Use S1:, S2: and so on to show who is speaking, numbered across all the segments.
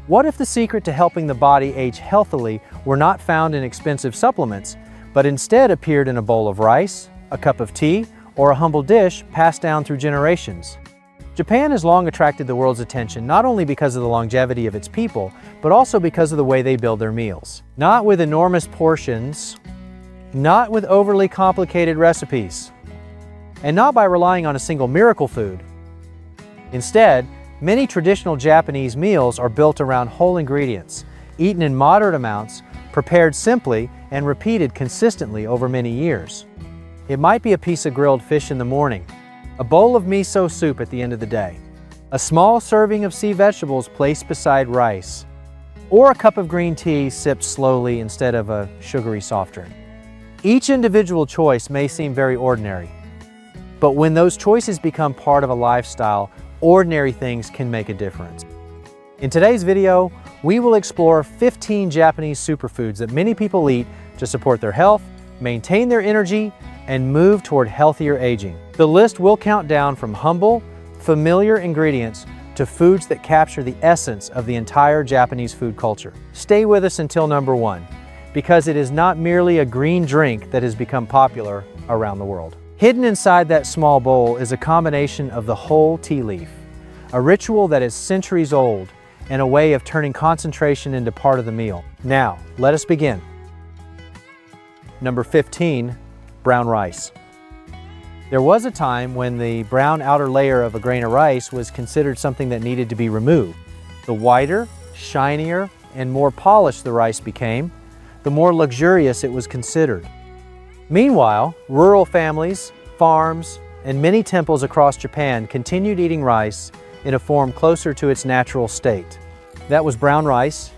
S1: What if the secret to helping the body age healthily were not found in expensive supplements, but instead appeared in a bowl of rice, a cup of tea, or a humble dish passed down through generations? Japan has long attracted the world's attention not only because of the longevity of its people, but also because of the way they build their meals. Not with enormous portions, not with overly complicated recipes, and not by relying on a single miracle food. Instead, many traditional Japanese meals are built around whole ingredients, eaten in moderate amounts, prepared simply, and repeated consistently over many years. It might be a piece of grilled fish in the morning, a bowl of miso soup at the end of the day, a small serving of sea vegetables placed beside rice, or a cup of green tea sipped slowly instead of a sugary soft drink. Each individual choice may seem very ordinary, but when those choices become part of a lifestyle, ordinary things can make a difference. In today's video, we will explore 15 Japanese superfoods that many people eat to support their health, maintain their energy, and move toward healthier aging. The list will count down from humble, familiar ingredients to foods that capture the essence of the entire Japanese food culture. Stay with us until number 1, because it is not merely a green drink that has become popular around the world. Hidden inside that small bowl is a combination of the whole tea leaf, a ritual that is centuries old and a way of turning concentration into part of the meal. Now, let us begin. Number 15, brown rice. There was a time when the brown outer layer of a grain of rice was considered something that needed to be removed. The whiter, shinier, and more polished the rice became, the more luxurious it was considered. Meanwhile, rural families, farms, and many temples across Japan continued eating rice in a form closer to its natural state. That was brown rice.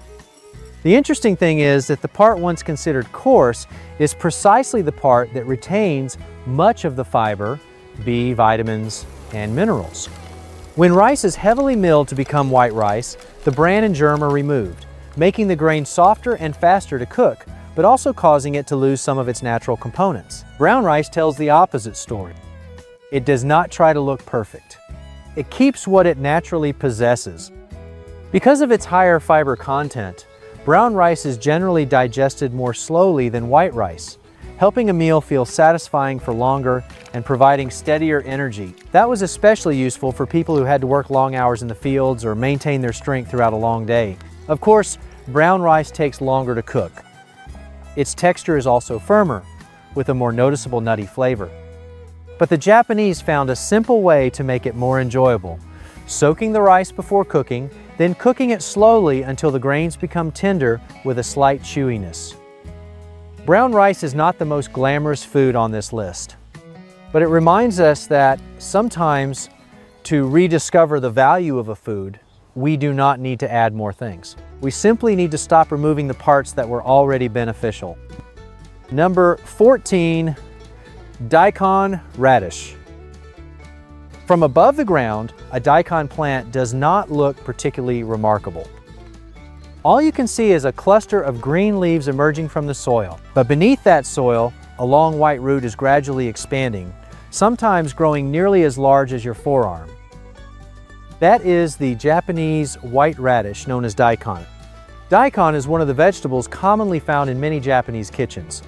S1: The interesting thing is that the part once considered coarse is precisely the part that retains much of the fiber, B, vitamins, and minerals. When rice is heavily milled to become white rice, the bran and germ are removed, making the grain softer and faster to cook, but also causing it to lose some of its natural components. Brown rice tells the opposite story. It does not try to look perfect. It keeps what it naturally possesses. Because of its higher fiber content, brown rice is generally digested more slowly than white rice, helping a meal feel satisfying for longer and providing steadier energy. That was especially useful for people who had to work long hours in the fields or maintain their strength throughout a long day. Of course, brown rice takes longer to cook. Its texture is also firmer, with a more noticeable nutty flavor. But the Japanese found a simple way to make it more enjoyable: soaking the rice before cooking, then cooking it slowly until the grains become tender with a slight chewiness. Brown rice is not the most glamorous food on this list, but it reminds us that sometimes to rediscover the value of a food, we do not need to add more things. We simply need to stop removing the parts that were already beneficial. Number 14, daikon radish. From above the ground, a daikon plant does not look particularly remarkable. All you can see is a cluster of green leaves emerging from the soil. But beneath that soil, a long white root is gradually expanding, sometimes growing nearly as large as your forearm. That is the Japanese white radish known as daikon. Daikon is one of the vegetables commonly found in many Japanese kitchens.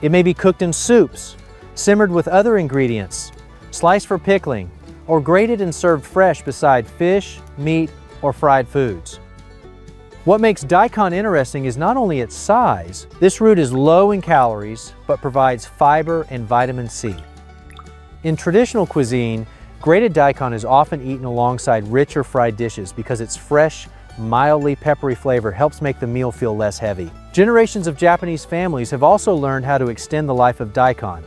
S1: It may be cooked in soups, simmered with other ingredients, sliced for pickling, or grated and served fresh beside fish, meat, or fried foods. What makes daikon interesting is not only its size. This root is low in calories, but provides fiber and vitamin C. In traditional cuisine, grated daikon is often eaten alongside richer fried dishes because its fresh, mildly peppery flavor helps make the meal feel less heavy. Generations of Japanese families have also learned how to extend the life of daikon.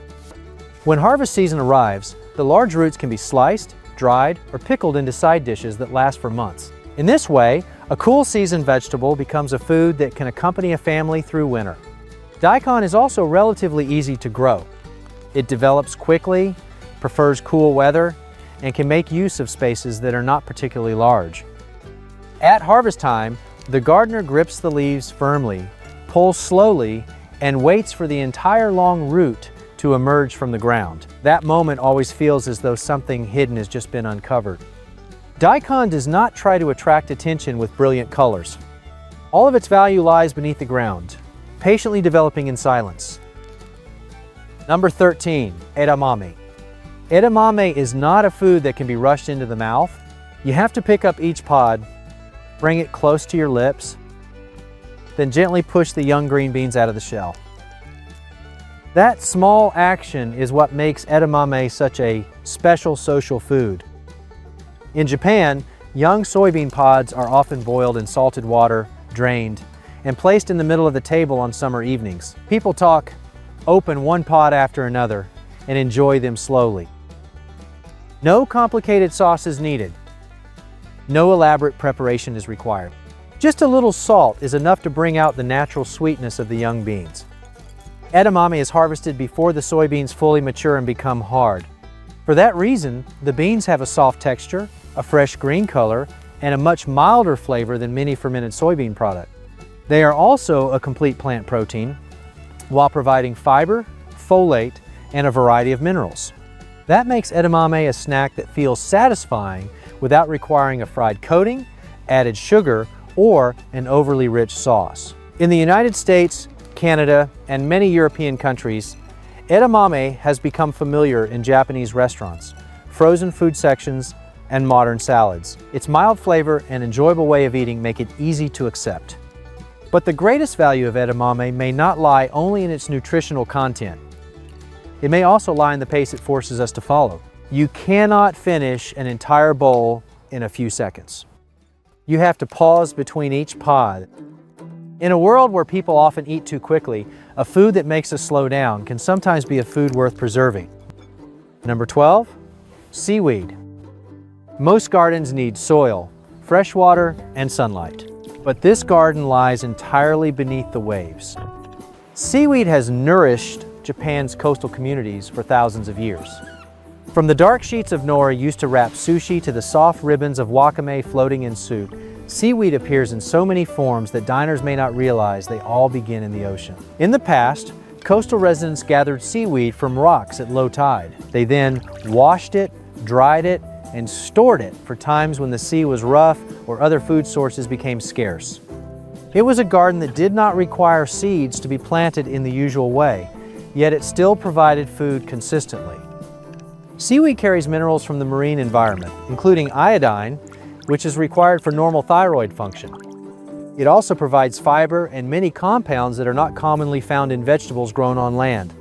S1: When harvest season arrives, the large roots can be sliced, dried, or pickled into side dishes that last for months. In this way, a cool season vegetable becomes a food that can accompany a family through winter. Daikon is also relatively easy to grow. It develops quickly, prefers cool weather, and can make use of spaces that are not particularly large. At harvest time, the gardener grips the leaves firmly, pulls slowly, and waits for the entire long root to emerge from the ground. That moment always feels as though something hidden has just been uncovered. Daikon does not try to attract attention with brilliant colors. All of its value lies beneath the ground, patiently developing in silence. Number 13, edamame. Edamame is not a food that can be rushed into the mouth. You have to pick up each pod, bring it close to your lips, then gently push the young green beans out of the shell. That small action is what makes edamame such a special social food. In Japan, young soybean pods are often boiled in salted water, drained, and placed in the middle of the table on summer evenings. People talk, open one pod after another, and enjoy them slowly. No complicated sauce is needed. No elaborate preparation is required. Just a little salt is enough to bring out the natural sweetness of the young beans. Edamame is harvested before the soybeans fully mature and become hard. For that reason, the beans have a soft texture, a fresh green color, and a much milder flavor than many fermented soybean products. They are also a complete plant protein while providing fiber, folate, and a variety of minerals. That makes edamame a snack that feels satisfying without requiring a fried coating, added sugar, or an overly rich sauce. In the United States, Canada, and many European countries, edamame has become familiar in Japanese restaurants, frozen food sections, and modern salads. Its mild flavor and enjoyable way of eating make it easy to accept. But the greatest value of edamame may not lie only in its nutritional content. It may also lie in the pace it forces us to follow. You cannot finish an entire bowl in a few seconds. You have to pause between each pod. In a world where people often eat too quickly, a food that makes us slow down can sometimes be a food worth preserving. Number 12, seaweed. Most gardens need soil, fresh water, and sunlight. But this garden lies entirely beneath the waves. Seaweed has nourished Japan's coastal communities for thousands of years. From the dark sheets of nori used to wrap sushi to the soft ribbons of wakame floating in soup, seaweed appears in so many forms that diners may not realize they all begin in the ocean. In the past, coastal residents gathered seaweed from rocks at low tide. They then washed it, dried it, and stored it for times when the sea was rough or other food sources became scarce. It was a garden that did not require seeds to be planted in the usual way, yet it still provided food consistently. Seaweed carries minerals from the marine environment, including iodine, which is required for normal thyroid function. It also provides fiber and many compounds that are not commonly found in vegetables grown on land.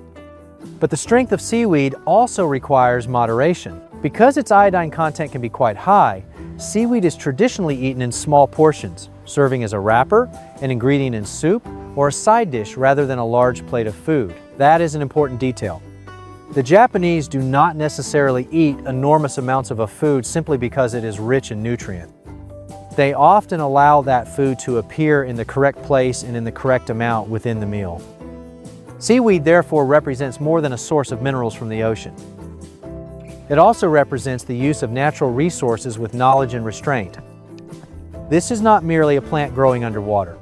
S1: But the strength of seaweed also requires moderation. Because its iodine content can be quite high, seaweed is traditionally eaten in small portions, serving as a wrapper, an ingredient in soup, or a side dish rather than a large plate of food. That is an important detail. The Japanese do not necessarily eat enormous amounts of a food simply because it is rich in nutrient. They often allow that food to appear in the correct place and in the correct amount within the meal. Seaweed therefore represents more than a source of minerals from the ocean. It also represents the use of natural resources with knowledge and restraint. This is not merely a plant growing underwater.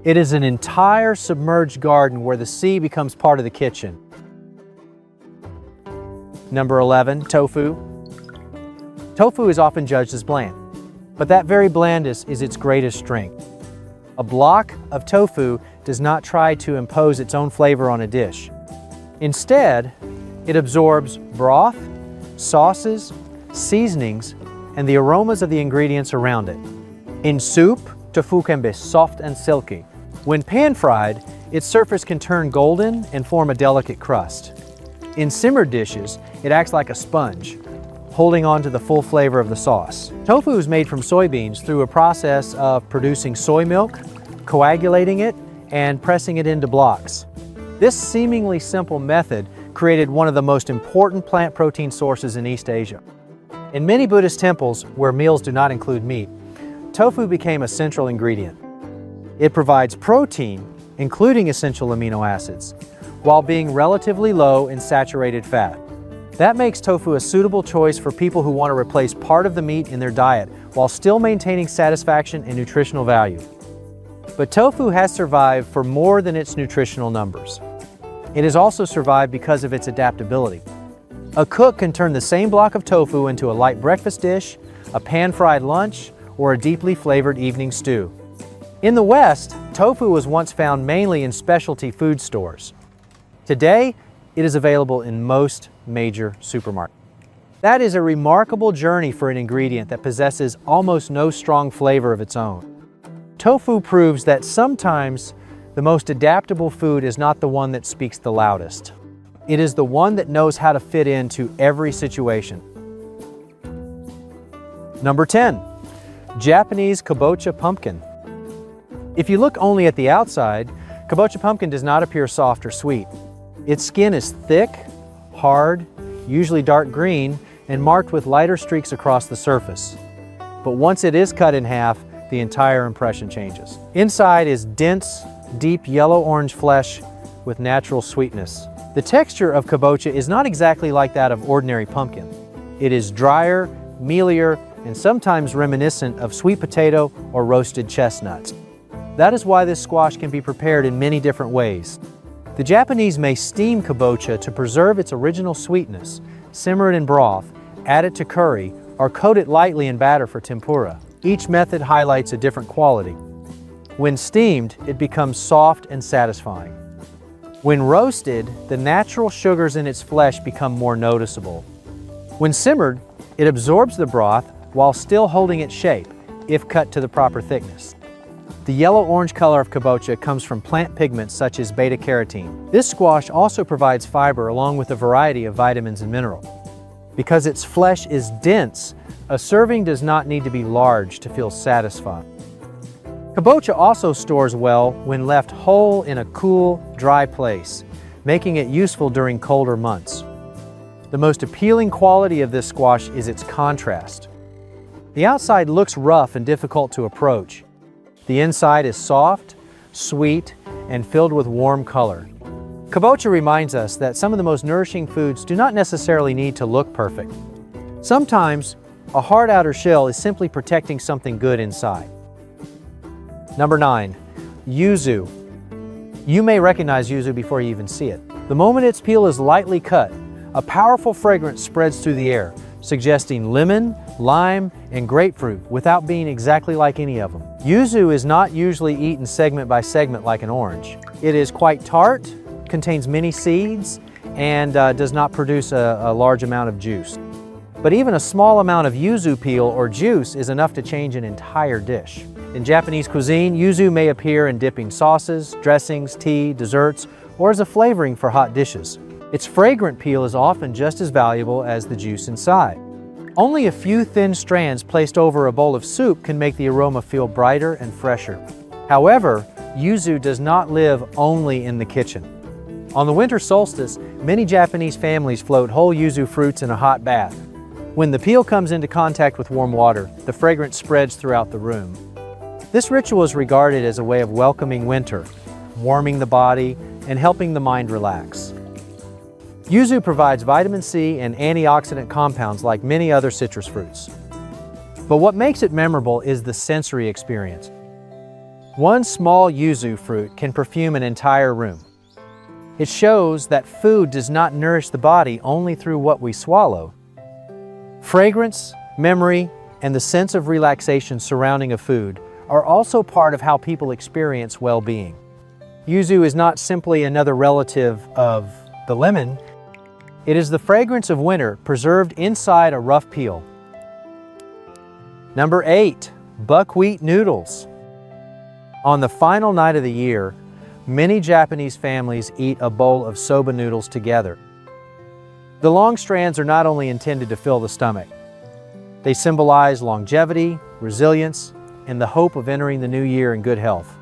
S1: It is an entire submerged garden where the sea becomes part of the kitchen. Number 11, tofu. Tofu is often judged as bland, but that very blandness is its greatest strength. A block of tofu does not try to impose its own flavor on a dish. Instead, it absorbs broth, sauces, seasonings, and the aromas of the ingredients around it. In soup, tofu can be soft and silky. When pan-fried, its surface can turn golden and form a delicate crust. In simmered dishes, it acts like a sponge, holding on to the full flavor of the sauce. Tofu is made from soybeans through a process of producing soy milk, coagulating it, and pressing it into blocks. This seemingly simple method created one of the most important plant protein sources in East Asia. In many Buddhist temples, where meals do not include meat, tofu became a central ingredient. It provides protein, including essential amino acids, while being relatively low in saturated fat. That makes tofu a suitable choice for people who want to replace part of the meat in their diet while still maintaining satisfaction and nutritional value. But tofu has survived for more than its nutritional numbers. It has also survived because of its adaptability. A cook can turn the same block of tofu into a light breakfast dish, a pan-fried lunch, or a deeply flavored evening stew. In the West, tofu was once found mainly in specialty food stores. Today, it is available in most major supermarkets. That is a remarkable journey for an ingredient that possesses almost no strong flavor of its own. Tofu proves that sometimes the most adaptable food is not the one that speaks the loudest. It is the one that knows how to fit into every situation. Number 10, Japanese kabocha pumpkin. If you look only at the outside, kabocha pumpkin does not appear soft or sweet. Its skin is thick, hard, usually dark green, and marked with lighter streaks across the surface. But once it is cut in half, the entire impression changes. Inside is dense, deep yellow-orange flesh with natural sweetness. The texture of kabocha is not exactly like that of ordinary pumpkin. It is drier, mealier, and sometimes reminiscent of sweet potato or roasted chestnuts. That is why this squash can be prepared in many different ways. The Japanese may steam kabocha to preserve its original sweetness, simmer it in broth, add it to curry, or coat it lightly in batter for tempura. Each method highlights a different quality. When steamed, it becomes soft and satisfying. When roasted, the natural sugars in its flesh become more noticeable. When simmered, it absorbs the broth while still holding its shape, if cut to the proper thickness. The yellow-orange color of kabocha comes from plant pigments such as beta-carotene. This squash also provides fiber along with a variety of vitamins and minerals. Because its flesh is dense, a serving does not need to be large to feel satisfying. Kabocha also stores well when left whole in a cool, dry place, making it useful during colder months. The most appealing quality of this squash is its contrast. The outside looks rough and difficult to approach. The inside is soft, sweet, and filled with warm color. Kabocha reminds us that some of the most nourishing foods do not necessarily need to look perfect. Sometimes, a hard outer shell is simply protecting something good inside. Number 9, yuzu. You may recognize yuzu before you even see it. The moment its peel is lightly cut, a powerful fragrance spreads through the air, suggesting lemon, lime, and grapefruit without being exactly like any of them. Yuzu is not usually eaten segment by segment like an orange. It is quite tart, contains many seeds, and does not produce a large amount of juice. But even a small amount of yuzu peel or juice is enough to change an entire dish. In Japanese cuisine, yuzu may appear in dipping sauces, dressings, tea, desserts, or as a flavoring for hot dishes. Its fragrant peel is often just as valuable as the juice inside. Only a few thin strands placed over a bowl of soup can make the aroma feel brighter and fresher. However, yuzu does not live only in the kitchen. On the winter solstice, many Japanese families float whole yuzu fruits in a hot bath. When the peel comes into contact with warm water, the fragrance spreads throughout the room. This ritual is regarded as a way of welcoming winter, warming the body, and helping the mind relax. Yuzu provides vitamin C and antioxidant compounds like many other citrus fruits. But what makes it memorable is the sensory experience. One small yuzu fruit can perfume an entire room. It shows that food does not nourish the body only through what we swallow. Fragrance, memory, and the sense of relaxation surrounding a food are also part of how people experience well-being. Yuzu is not simply another relative of the lemon. It is the fragrance of winter preserved inside a rough peel. Number 8, buckwheat noodles. On the final night of the year, many Japanese families eat a bowl of soba noodles together. The long strands are not only intended to fill the stomach. They symbolize longevity, resilience, and the hope of entering the new year in good health.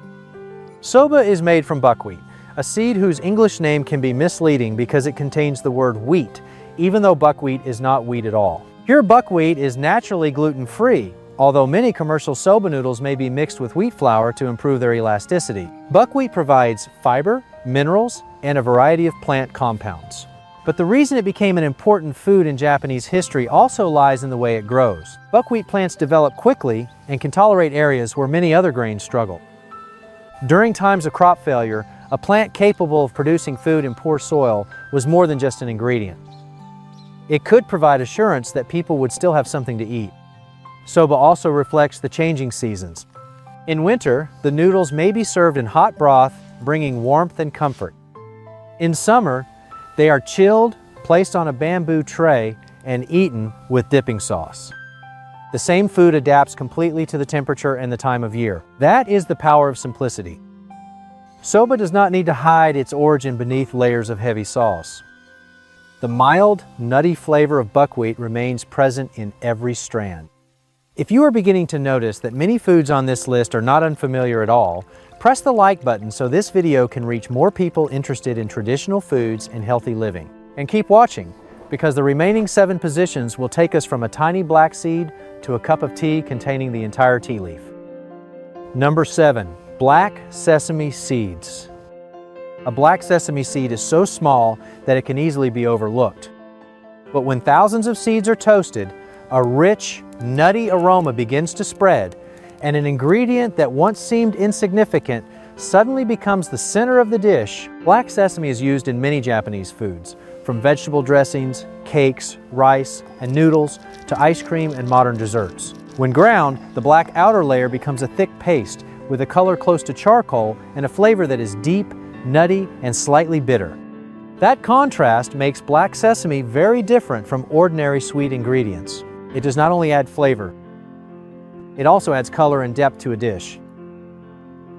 S1: Soba is made from buckwheat, a seed whose English name can be misleading because it contains the word wheat, even though buckwheat is not wheat at all. Pure buckwheat is naturally gluten-free, although many commercial soba noodles may be mixed with wheat flour to improve their elasticity. Buckwheat provides fiber, minerals, and a variety of plant compounds. But the reason it became an important food in Japanese history also lies in the way it grows. Buckwheat plants develop quickly and can tolerate areas where many other grains struggle. During times of crop failure, a plant capable of producing food in poor soil was more than just an ingredient. It could provide assurance that people would still have something to eat. Soba also reflects the changing seasons. In winter, the noodles may be served in hot broth, bringing warmth and comfort. In summer, they are chilled, placed on a bamboo tray, and eaten with dipping sauce. The same food adapts completely to the temperature and the time of year. That is the power of simplicity. Soba does not need to hide its origin beneath layers of heavy sauce. The mild, nutty flavor of buckwheat remains present in every strand. If you are beginning to notice that many foods on this list are not unfamiliar at all, press the like button so this video can reach more people interested in traditional foods and healthy living. And keep watching, because the remaining 7 positions will take us from a tiny black seed to a cup of tea containing the entire tea leaf. Number 7, black sesame seeds. A black sesame seed is so small that it can easily be overlooked. But when thousands of seeds are toasted, a rich, nutty aroma begins to spread, and an ingredient that once seemed insignificant suddenly becomes the center of the dish. Black sesame is used in many Japanese foods, from vegetable dressings, cakes, rice, and noodles, to ice cream and modern desserts. When ground, the black outer layer becomes a thick paste with a color close to charcoal and a flavor that is deep, nutty, and slightly bitter. That contrast makes black sesame very different from ordinary sweet ingredients. It does not only add flavor, it also adds color and depth to a dish.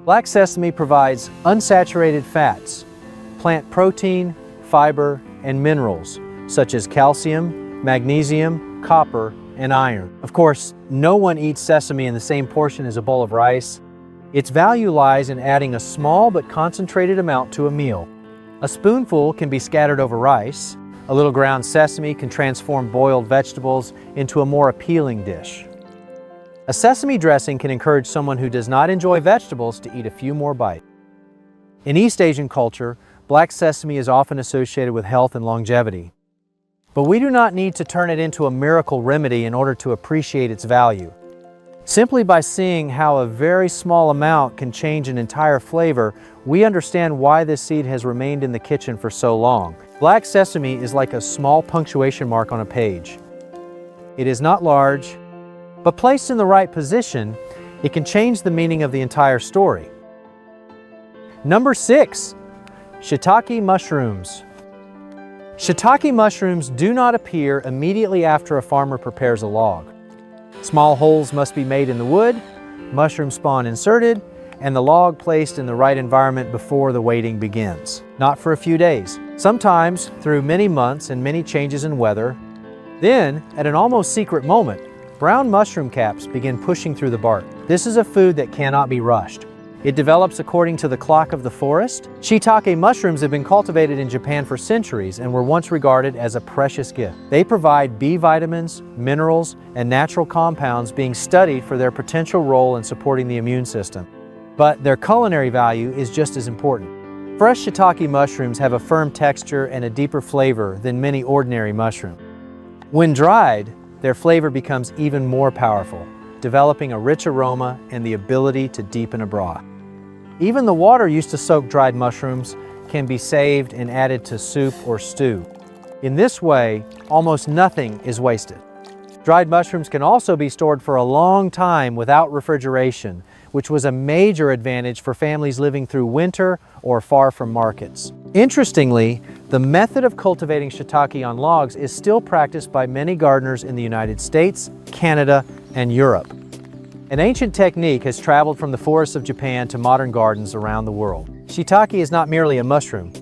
S1: Black sesame provides unsaturated fats, plant protein, fiber, and minerals such as calcium, magnesium, copper, and iron. Of course, no one eats sesame in the same portion as a bowl of rice. Its value lies in adding a small but concentrated amount to a meal. A spoonful can be scattered over rice. A little ground sesame can transform boiled vegetables into a more appealing dish. A sesame dressing can encourage someone who does not enjoy vegetables to eat a few more bites. In East Asian culture, black sesame is often associated with health and longevity. But we do not need to turn it into a miracle remedy in order to appreciate its value. Simply by seeing how a very small amount can change an entire flavor, we understand why this seed has remained in the kitchen for so long. Black sesame is like a small punctuation mark on a page. It is not large, but placed in the right position, it can change the meaning of the entire story. Number 6, shiitake mushrooms. Shiitake mushrooms do not appear immediately after a farmer prepares a log. Small holes must be made in the wood, mushroom spawn inserted, and the log placed in the right environment before the waiting begins. Not for a few days, sometimes through many months and many changes in weather. Then, at an almost secret moment, brown mushroom caps begin pushing through the bark. This is a food that cannot be rushed. It develops according to the clock of the forest. Shiitake mushrooms have been cultivated in Japan for centuries and were once regarded as a precious gift. They provide B vitamins, minerals, and natural compounds being studied for their potential role in supporting the immune system. But their culinary value is just as important. Fresh shiitake mushrooms have a firm texture and a deeper flavor than many ordinary mushrooms. When dried, their flavor becomes even more powerful, developing a rich aroma and the ability to deepen a broth. Even the water used to soak dried mushrooms can be saved and added to soup or stew. In this way, almost nothing is wasted. Dried mushrooms can also be stored for a long time without refrigeration, which was a major advantage for families living through winter or far from markets. Interestingly, the method of cultivating shiitake on logs is still practiced by many gardeners in the United States, Canada, and Europe. An ancient technique has traveled from the forests of Japan to modern gardens around the world. Shiitake is not merely a mushroom.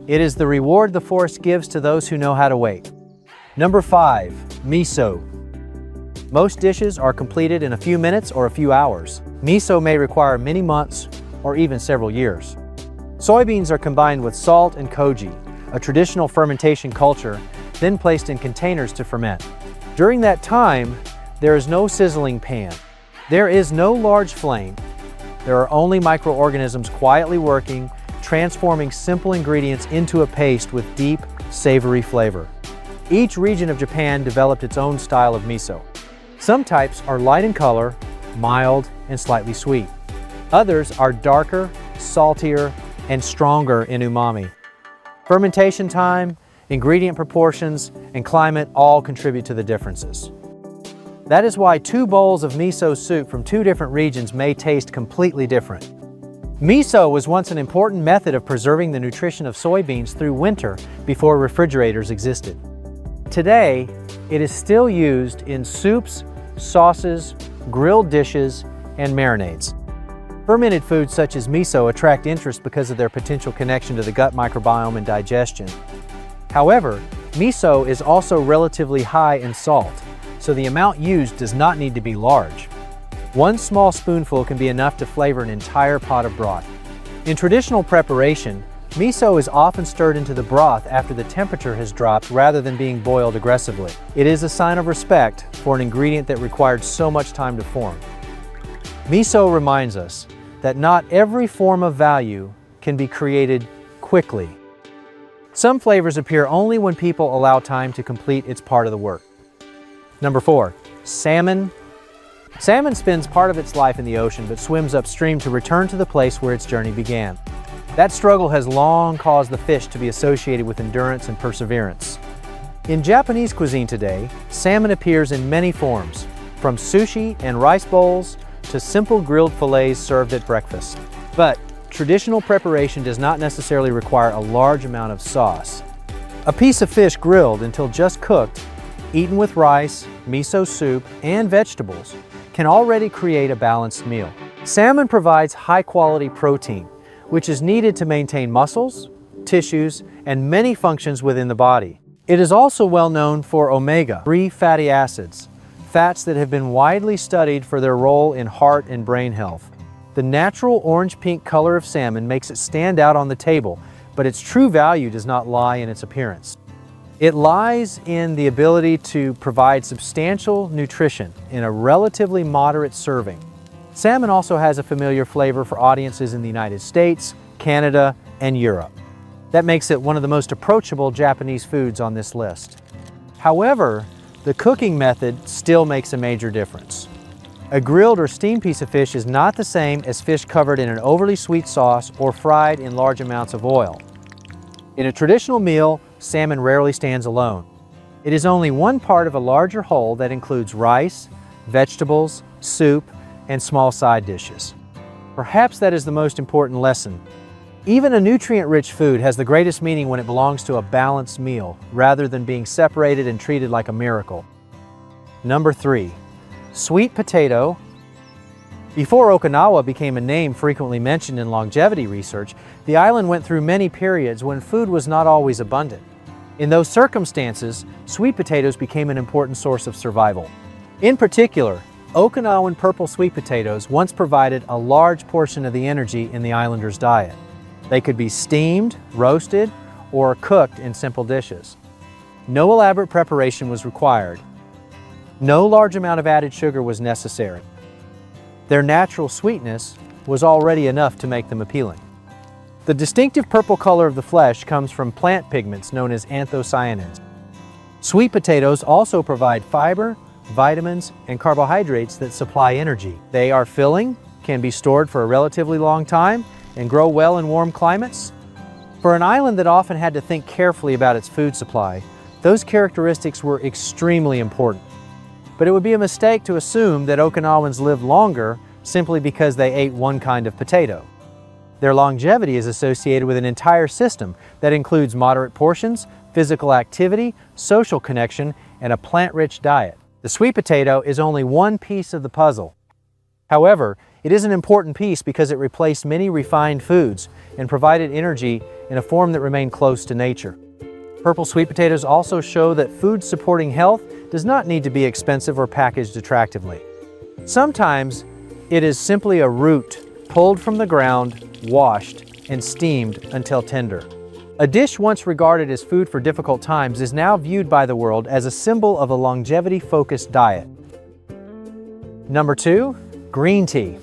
S1: It is the reward the forest gives to those who know how to wait. Number 5, miso. Most dishes are completed in a few minutes or a few hours. Miso may require many months or even several years. Soybeans are combined with salt and koji, a traditional fermentation culture, then placed in containers to ferment. During that time, there is no sizzling pan. There is no large flame. There are only microorganisms quietly working, transforming simple ingredients into a paste with deep, savory flavor. Each region of Japan developed its own style of miso. Some types are light in color, mild, and slightly sweet. Others are darker, saltier, and stronger in umami. Fermentation time, ingredient proportions, and climate all contribute to the differences. That is why 2 bowls of miso soup from 2 different regions may taste completely different. Miso was once an important method of preserving the nutrition of soybeans through winter before refrigerators existed. Today, it is still used in soups, sauces, grilled dishes, and marinades. Fermented foods such as miso attract interest because of their potential connection to the gut microbiome and digestion. However, miso is also relatively high in salt, so the amount used does not need to be large. 1 small spoonful can be enough to flavor an entire pot of broth. In traditional preparation, miso is often stirred into the broth after the temperature has dropped rather than being boiled aggressively. It is a sign of respect for an ingredient that required so much time to form. Miso reminds us that not every form of value can be created quickly. Some flavors appear only when people allow time to complete its part of the work. Number 4, salmon. Salmon spends part of its life in the ocean but swims upstream to return to the place where its journey began. That struggle has long caused the fish to be associated with endurance and perseverance. In Japanese cuisine today, salmon appears in many forms, from sushi and rice bowls to simple grilled fillets served at breakfast. But traditional preparation does not necessarily require a large amount of sauce. A piece of fish grilled until just cooked, eaten with rice, miso soup, and vegetables, can already create a balanced meal. Salmon provides high-quality protein, which is needed to maintain muscles, tissues, and many functions within the body. It is also well known for omega-3 fatty acids, fats that have been widely studied for their role in heart and brain health. The natural orange-pink color of salmon makes it stand out on the table, but its true value does not lie in its appearance. It lies in the ability to provide substantial nutrition in a relatively moderate serving. Salmon also has a familiar flavor for audiences in the United States, Canada, and Europe. That makes it one of the most approachable Japanese foods on this list. However, the cooking method still makes a major difference. A grilled or steamed piece of fish is not the same as fish covered in an overly sweet sauce or fried in large amounts of oil. In a traditional meal, salmon rarely stands alone. It is only one part of a larger whole that includes rice, vegetables, soup, and small side dishes. Perhaps that is the most important lesson. Even a nutrient-rich food has the greatest meaning when it belongs to a balanced meal, rather than being separated and treated like a miracle. Number 3, sweet potato. Before Okinawa became a name frequently mentioned in longevity research, the island went through many periods when food was not always abundant. In those circumstances, sweet potatoes became an important source of survival. In particular, Okinawan purple sweet potatoes once provided a large portion of the energy in the islanders' diet. They could be steamed, roasted, or cooked in simple dishes. No elaborate preparation was required. No large amount of added sugar was necessary. Their natural sweetness was already enough to make them appealing. The distinctive purple color of the flesh comes from plant pigments known as anthocyanins. Sweet potatoes also provide fiber, vitamins, and carbohydrates that supply energy. They are filling, can be stored for a relatively long time, and grow well in warm climates. For an island that often had to think carefully about its food supply, those characteristics were extremely important. But it would be a mistake to assume that Okinawans lived longer simply because they ate one kind of potato. Their longevity is associated with an entire system that includes moderate portions, physical activity, social connection, and a plant-rich diet. The sweet potato is only one piece of the puzzle. However, it is an important piece because it replaced many refined foods and provided energy in a form that remained close to nature. Purple sweet potatoes also show that food supporting health does not need to be expensive or packaged attractively. Sometimes it is simply a root pulled from the ground, washed, and steamed until tender. A dish once regarded as food for difficult times is now viewed by the world as a symbol of a longevity-focused diet. Number 2, green tea.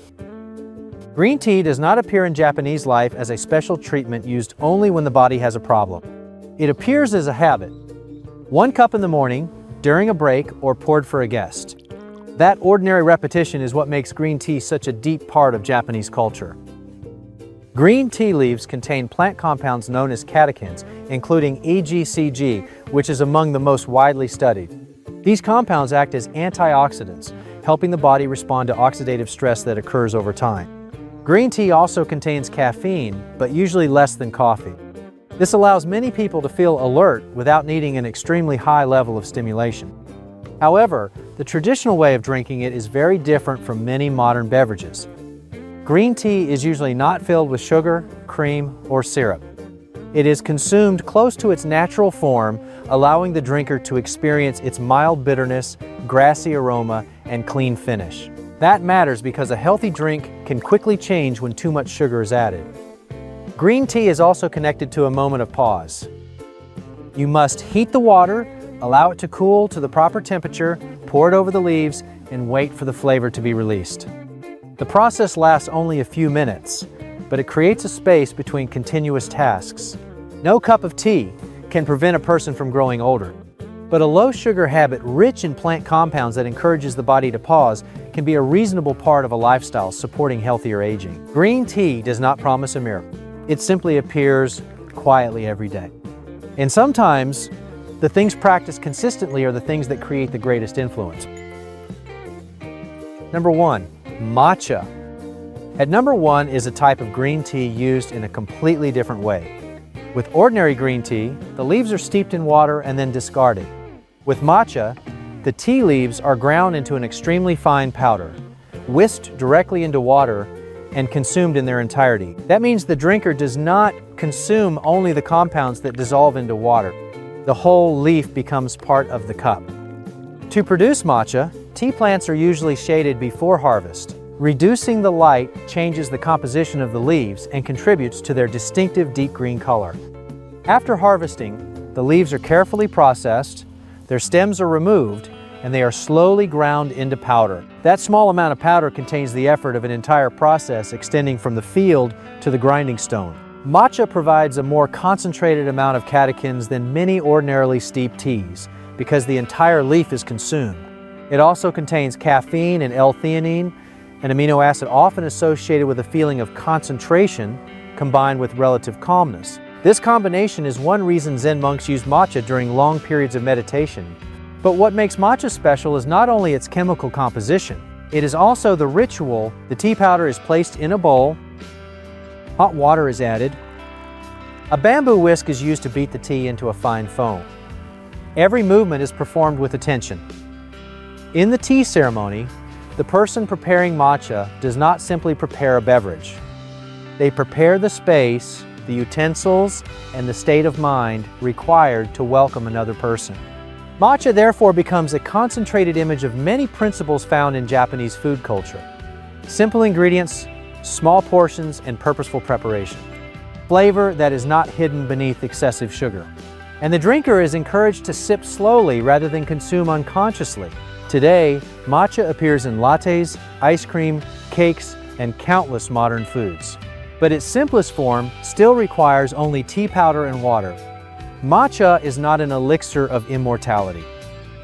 S1: Green tea does not appear in Japanese life as a special treatment used only when the body has a problem. It appears as a habit. 1 cup in the morning, during a break, or poured for a guest. That ordinary repetition is what makes green tea such a deep part of Japanese culture. Green tea leaves contain plant compounds known as catechins, including EGCG, which is among the most widely studied. These compounds act as antioxidants, helping the body respond to oxidative stress that occurs over time. Green tea also contains caffeine, but usually less than coffee. This allows many people to feel alert without needing an extremely high level of stimulation. However, the traditional way of drinking it is very different from many modern beverages. Green tea is usually not filled with sugar, cream, or syrup. It is consumed close to its natural form, allowing the drinker to experience its mild bitterness, grassy aroma, and clean finish. That matters because a healthy drink can quickly change when too much sugar is added. Green tea is also connected to a moment of pause. You must heat the water, allow it to cool to the proper temperature, pour it over the leaves, and wait for the flavor to be released. The process lasts only a few minutes, but it creates a space between continuous tasks. No cup of tea can prevent a person from growing older, but a low-sugar habit rich in plant compounds that encourages the body to pause can be a reasonable part of a lifestyle supporting healthier aging. Green tea does not promise a miracle. It simply appears quietly every day. And sometimes, the things practiced consistently are the things that create the greatest influence. Number 1. Matcha. At number 1 is a type of green tea used in a completely different way. With ordinary green tea, the leaves are steeped in water and then discarded. With matcha, the tea leaves are ground into an extremely fine powder, whisked directly into water, and consumed in their entirety. That means the drinker does not consume only the compounds that dissolve into water. The whole leaf becomes part of the cup. To produce matcha, tea plants are usually shaded before harvest. Reducing the light changes the composition of the leaves and contributes to their distinctive deep green color. After harvesting, the leaves are carefully processed, their stems are removed, and they are slowly ground into powder. That small amount of powder contains the effort of an entire process extending from the field to the grinding stone. Matcha provides a more concentrated amount of catechins than many ordinarily steeped teas because the entire leaf is consumed. It also contains caffeine and L-theanine, an amino acid often associated with a feeling of concentration combined with relative calmness. This combination is one reason Zen monks use matcha during long periods of meditation. But what makes matcha special is not only its chemical composition, it is also the ritual. The tea powder is placed in a bowl, hot water is added, a bamboo whisk is used to beat the tea into a fine foam. Every movement is performed with attention. In the tea ceremony, the person preparing matcha does not simply prepare a beverage. They prepare the space, the utensils, and the state of mind required to welcome another person. Matcha therefore becomes a concentrated image of many principles found in Japanese food culture. Simple ingredients, small portions, and purposeful preparation. Flavor that is not hidden beneath excessive sugar. And the drinker is encouraged to sip slowly rather than consume unconsciously. Today, matcha appears in lattes, ice cream, cakes, and countless modern foods. But its simplest form still requires only tea powder and water. Matcha is not an elixir of immortality.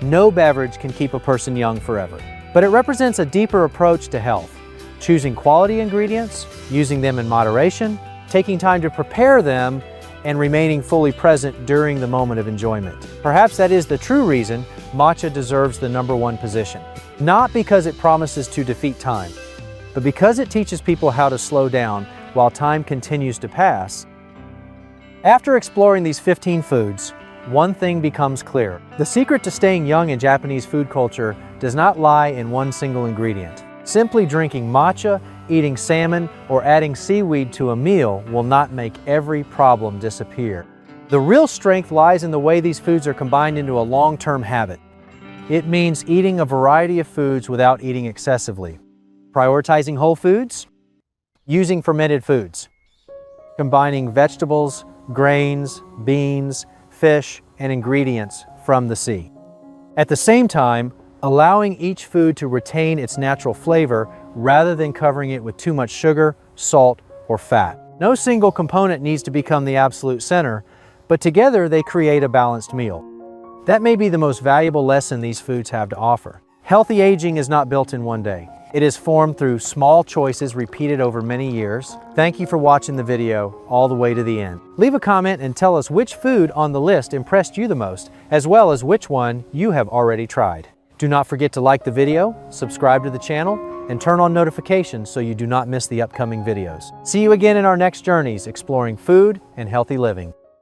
S1: No beverage can keep a person young forever. But it represents a deeper approach to health, choosing quality ingredients, using them in moderation, taking time to prepare them, and remaining fully present during the moment of enjoyment. Perhaps that is the true reason matcha deserves the number 1 position. Not because it promises to defeat time, but because it teaches people how to slow down while time continues to pass. After exploring these 15 foods, one thing becomes clear. The secret to staying young in Japanese food culture does not lie in one single ingredient. Simply drinking matcha, eating salmon, or adding seaweed to a meal will not make every problem disappear. The real strength lies in the way these foods are combined into a long-term habit. It means eating a variety of foods without eating excessively, prioritizing whole foods, using fermented foods, combining vegetables, grains, beans, fish, and ingredients from the sea. At the same time, allowing each food to retain its natural flavor rather than covering it with too much sugar, salt, or fat. No single component needs to become the absolute center, but together they create a balanced meal. That may be the most valuable lesson these foods have to offer. Healthy aging is not built in one day. It is formed through small choices repeated over many years. Thank you for watching the video all the way to the end. Leave a comment and tell us which food on the list impressed you the most, as well as which one you have already tried. Do not forget to like the video, subscribe to the channel, and turn on notifications so you do not miss the upcoming videos. See you again in our next journeys exploring food and healthy living.